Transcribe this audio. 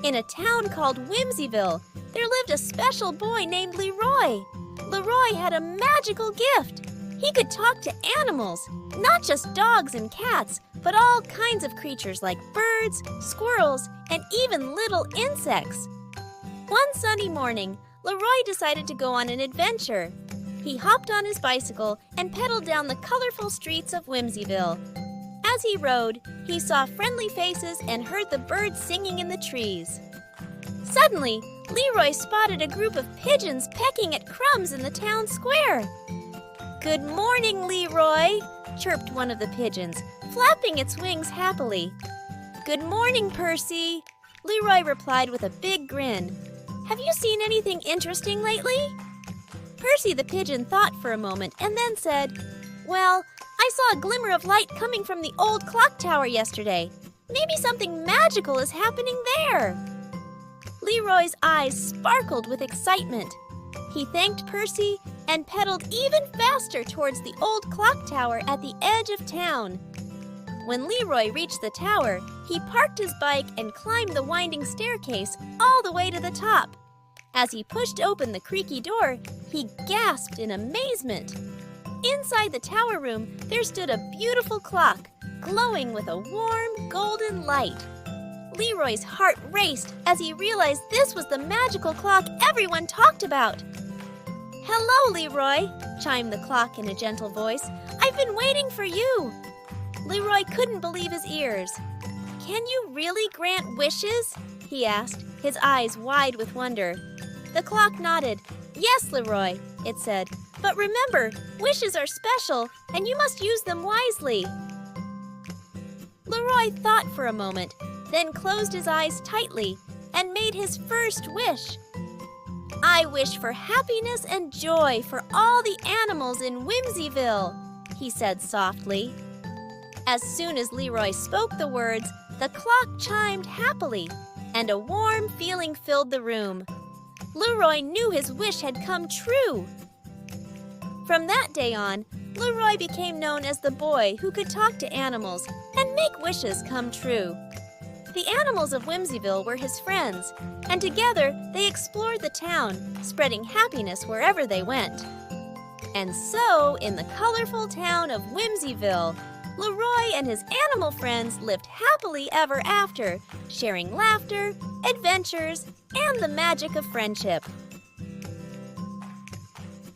In a town called Whimsyville, there lived a special boy named Leroy. Leroy had a magical gift. He could talk to animals, not just dogs and cats, but all kinds of creatures like birds, squirrels, and even little insects. One sunny morning, Leroy decided to go on an adventure. He hopped on his bicycle and pedaled down the colorful streets of Whimsyville. As he rode, he saw friendly faces and heard the birds singing in the trees. Suddenly, Leroy spotted a group of pigeons pecking at crumbs in the town square. "Good morning, Leroy," chirped one of the pigeons, flapping its wings happily. "Good morning, Percy," Leroy replied with a big grin. "Have you seen anything interesting lately?" Percy the pigeon thought for a moment and then said, "Well, I saw a glimmer of light coming from the old clock tower yesterday. Maybe something magical is happening there." Leroy's eyes sparkled with excitement. He thanked Percy and pedaled even faster towards the old clock tower at the edge of town. When Leroy reached the tower, he parked his bike and climbed the winding staircase all the way to the top. As he pushed open the creaky door, he gasped in amazement. Inside the tower room, there stood a beautiful clock, glowing with a warm, golden light. Leroy's heart raced as he realized this was the magical clock everyone talked about. "Hello, Leroy," chimed the clock in a gentle voice. "I've been waiting for you." Leroy couldn't believe his ears. "Can you really grant wishes?" he asked, his eyes wide with wonder. The clock nodded. "Yes, Leroy," it said. "But remember, wishes are special, and you must use them wisely." Leroy thought for a moment, then closed his eyes tightly and made his first wish. "I wish for happiness and joy for all the animals in Whimsyville," he said softly. As soon as Leroy spoke the words, the clock chimed happily, and a warm feeling filled the room. Leroy knew his wish had come true. From that day on, Leroy became known as the boy who could talk to animals and make wishes come true. The animals of Whimsyville were his friends, and together they explored the town, spreading happiness wherever they went. And so, in the colorful town of Whimsyville, Leroy and his animal friends lived happily ever after, sharing laughter, adventures, and the magic of friendship.